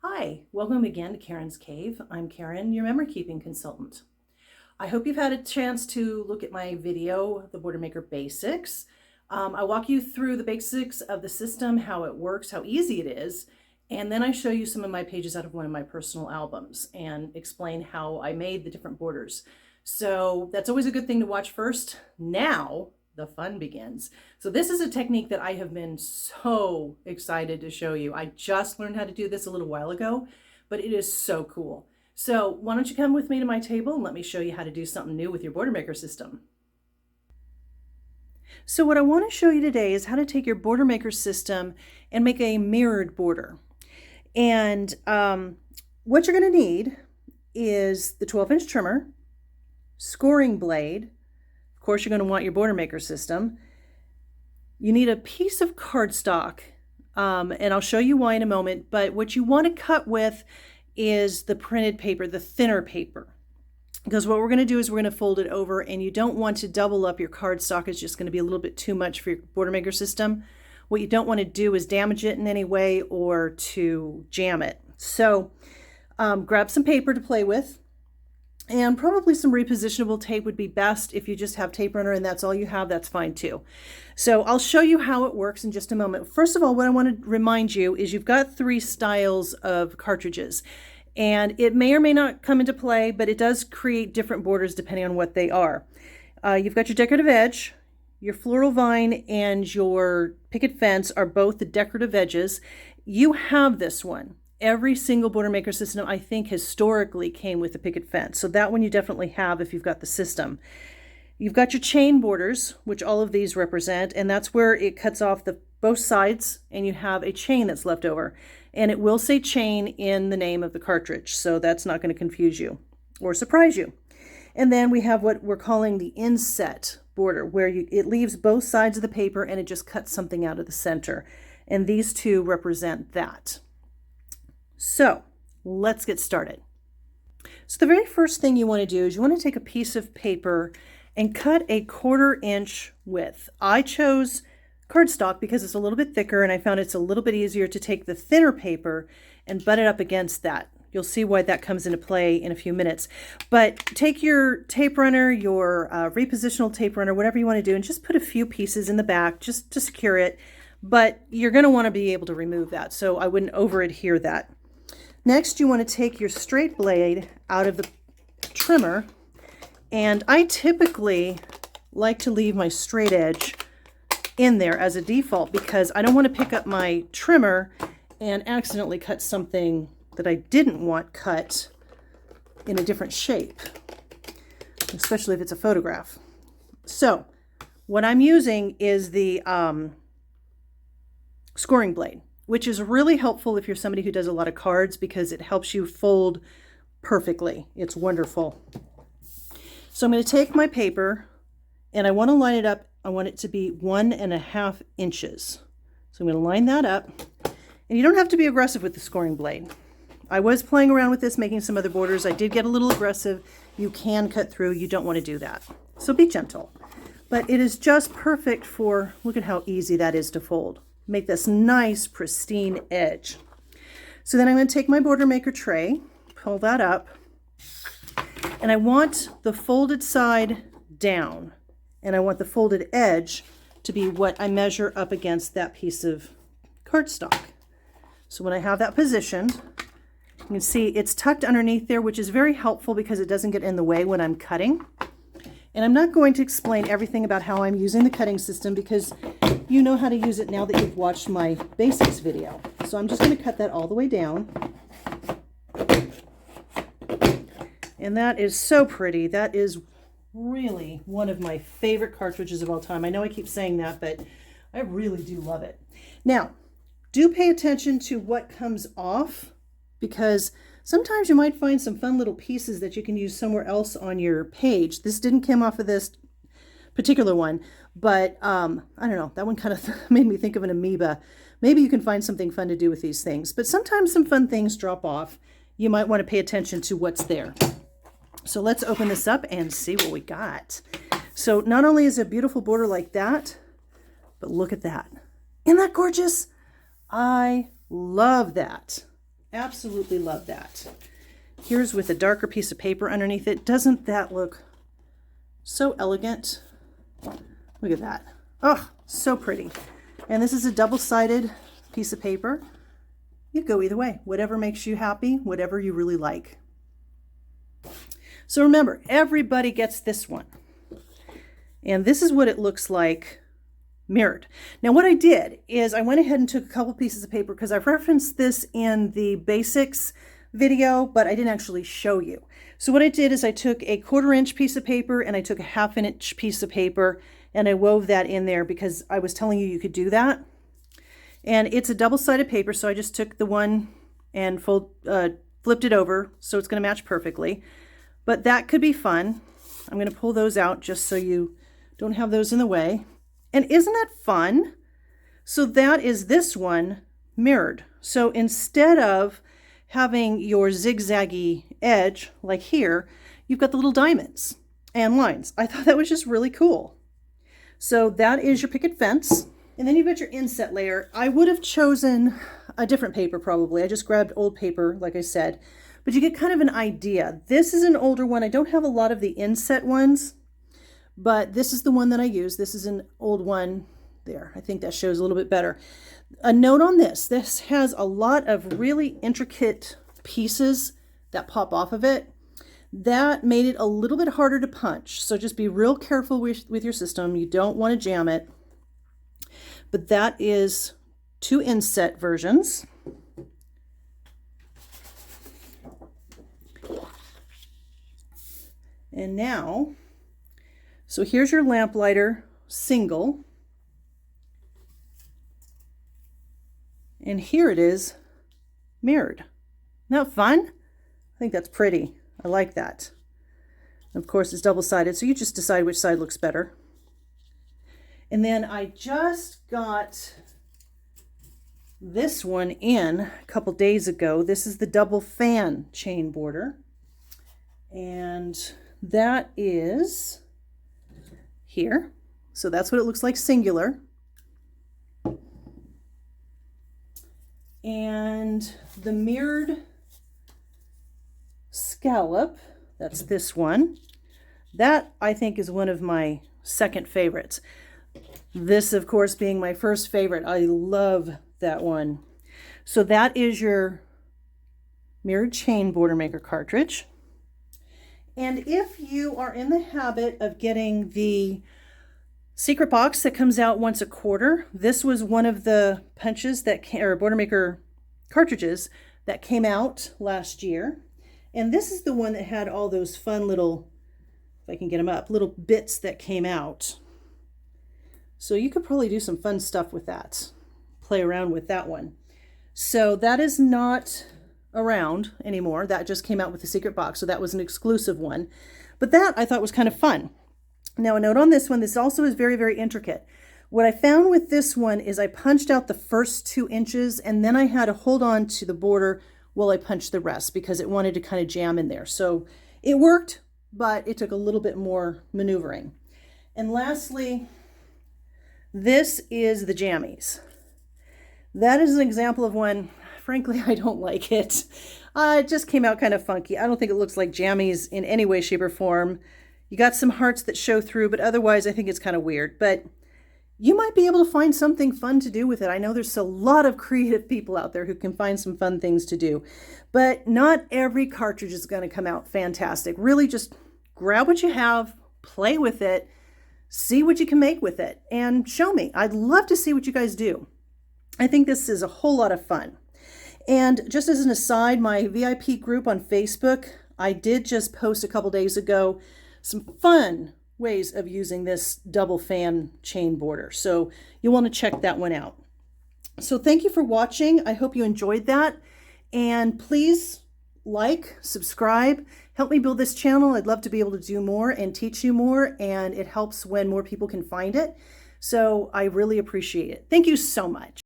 Hi, welcome again to Karen's Cave. I'm Karen, your memory keeping consultant. I hope you've had a chance to look at my video, The Border Maker Basics. I walk you through the basics of the system, how it works, how easy it is, and then I show you some of my pages out of one of my personal albums and explain how I made the different borders. So that's always a good thing to watch first. Now the fun begins. So this is a technique that I have been so excited to show you. I just learned how to do this a little while ago, but it is so cool. So why don't you come with me to my table and let me show you how to do something new with your border maker system. So what I want to show you today is how to take your border maker system and make a mirrored border. And what you're going to need is the 12-inch trimmer, scoring blade. Of course, you're going to want your border maker system. You need a piece of cardstock, and I'll show you why in a moment, but what you want to cut with is the printed paper, the thinner paper. Because what we're going to do is we're going to fold it over, and you don't want to double up your cardstock. It's just going to be a little bit too much for your border maker system. What you don't want to do is damage it in any way or to jam it. So grab some paper to play with. And probably some repositionable tape would be best. If you just have tape runner and that's all you have, that's fine too. So I'll show you how it works in just a moment. First of all, what I want to remind you is you've got 3 styles of cartridges. And it may or may not come into play, but it does create different borders depending on what they are. You've got your decorative edge, your floral vine, and your picket fence are both the decorative edges. You have this one. Every single border maker system, I think, historically came with a picket fence. So that one you definitely have if you've got the system. You've got your chain borders, which all of these represent, and that's where it cuts off both sides, and you have a chain that's left over. And it will say chain in the name of the cartridge, so that's not going to confuse you or surprise you. And then we have what we're calling the inset border, where it leaves both sides of the paper and it just cuts something out of the center. And these two represent that. So let's get started. So the very first thing you want to do is you want to take a piece of paper and cut a 1/4 inch width. I chose cardstock because it's a little bit thicker, and I found it's a little bit easier to take the thinner paper and butt it up against that. You'll see why that comes into play in a few minutes. But take your tape runner, your repositional tape runner, whatever you want to do, and just put a few pieces in the back just to secure it. But you're going to want to be able to remove that, so I wouldn't over adhere that. Next, you want to take your straight blade out of the trimmer, and I typically like to leave my straight edge in there as a default because I don't want to pick up my trimmer and accidentally cut something that I didn't want cut in a different shape, especially if it's a photograph. So what I'm using is the scoring blade, which is really helpful if you're somebody who does a lot of cards because it helps you fold perfectly. It's wonderful. So I'm going to take my paper and I want to line it up. I want it to be 1.5 inches. So I'm going to line that up. And you don't have to be aggressive with the scoring blade. I was playing around with this, making some other borders. I did get a little aggressive. You can cut through. You don't want to do that. So be gentle. But it is just perfect for, look at how easy that is to fold. Make this nice, pristine edge. So then I'm going to take my border maker tray, pull that up, and I want the folded side down, and I want the folded edge to be what I measure up against that piece of cardstock. So when I have that positioned, you can see it's tucked underneath there, which is very helpful because it doesn't get in the way when I'm cutting. And I'm not going to explain everything about how I'm using the cutting system because you know how to use it now that you've watched my basics video. So I'm just going to cut that all the way down. And that is so pretty. That is really one of my favorite cartridges of all time. I know I keep saying that, but I really do love it. Now, do pay attention to what comes off because sometimes you might find some fun little pieces that you can use somewhere else on your page. This didn't come off of this particular one, but I don't know, that one kind of made me think of an amoeba. Maybe you can find something fun to do with these things, but sometimes some fun things drop off. You might want to pay attention to what's there. So let's open this up and see what we got. So not only is it a beautiful border like that, but look at that. Isn't that gorgeous? I love that. Absolutely love that. Here's with a darker piece of paper underneath it. Doesn't that look so elegant? Look at that. Oh, so pretty. And this is a double-sided piece of paper. You go either way, whatever makes you happy, whatever you really like. So remember, everybody gets this one. And this is what it looks like mirrored. Now what I did is I went ahead and took a couple pieces of paper because I've referenced this in the basics video, but I didn't actually show you. So what I did is I took a 1/4 inch piece of paper and I took a 1/2 inch piece of paper and I wove that in there because I was telling you could do that. And it's a double-sided paper, so I just took the one and flipped it over so it's going to match perfectly. But that could be fun. I'm going to pull those out just so you don't have those in the way. And isn't that fun? So that is this one mirrored. So instead of having your zigzaggy edge like here, you've got the little diamonds and lines. I thought that was just really cool. So that is your picket fence. And then you've got your inset layer. I would have chosen a different paper probably. I just grabbed old paper, like I said, but you get kind of an idea. This is an older one. I don't have a lot of the inset ones, but this is the one that I use. This is an old one there. I think that shows a little bit better. A note on this. This has a lot of really intricate pieces that pop off of it. That made it a little bit harder to punch. So just be real careful with your system. You don't want to jam it. But that is 2 inset versions. And now, so here's your lamplighter single. And here it is mirrored. Isn't that fun? I think that's pretty. I like that. Of course, it's double-sided, so you just decide which side looks better. And then I just got this one in a couple days ago. This is the double fan chain border. And that is here. So that's what it looks like singular. And the mirrored scallop, that's this one. That I think is one of my second favorites. This, of course, being my first favorite. I love that one. So that is your mirrored chain border maker cartridge. And if you are in the habit of getting the secret box that comes out once a quarter, this was one of the punches that or border maker cartridges that came out last year. And this is the one that had all those fun little, if I can get them up, little bits that came out. So you could probably do some fun stuff with that. Play around with that one. So that is not around anymore. That just came out with the secret box. So that was an exclusive one. But that I thought was kind of fun. Now a note on this one, this also is very, very intricate. What I found with this one is I punched out the first 2 inches and then I had to hold on to the border while I punched the rest because it wanted to kind of jam in there. So it worked, but it took a little bit more maneuvering. And lastly, this is the jammies. That is an example of one, frankly, I don't like it. It just came out kind of funky. I don't think it looks like jammies in any way, shape, or form. You got some hearts that show through, but otherwise I think it's kind of weird. But you might be able to find something fun to do with it. I know there's a lot of creative people out there who can find some fun things to do. But not every cartridge is going to come out fantastic. Really just grab what you have, play with it, see what you can make with it, and show me. I'd love to see what you guys do. I think this is a whole lot of fun. And just as an aside, my VIP group on Facebook, I did just post a couple days ago some fun ways of using this double fan chain border. So you'll want to check that one out. So thank you for watching. I hope you enjoyed that. And please like, subscribe, help me build this channel. I'd love to be able to do more and teach you more, and it helps when more people can find it. So I really appreciate it. Thank you so much.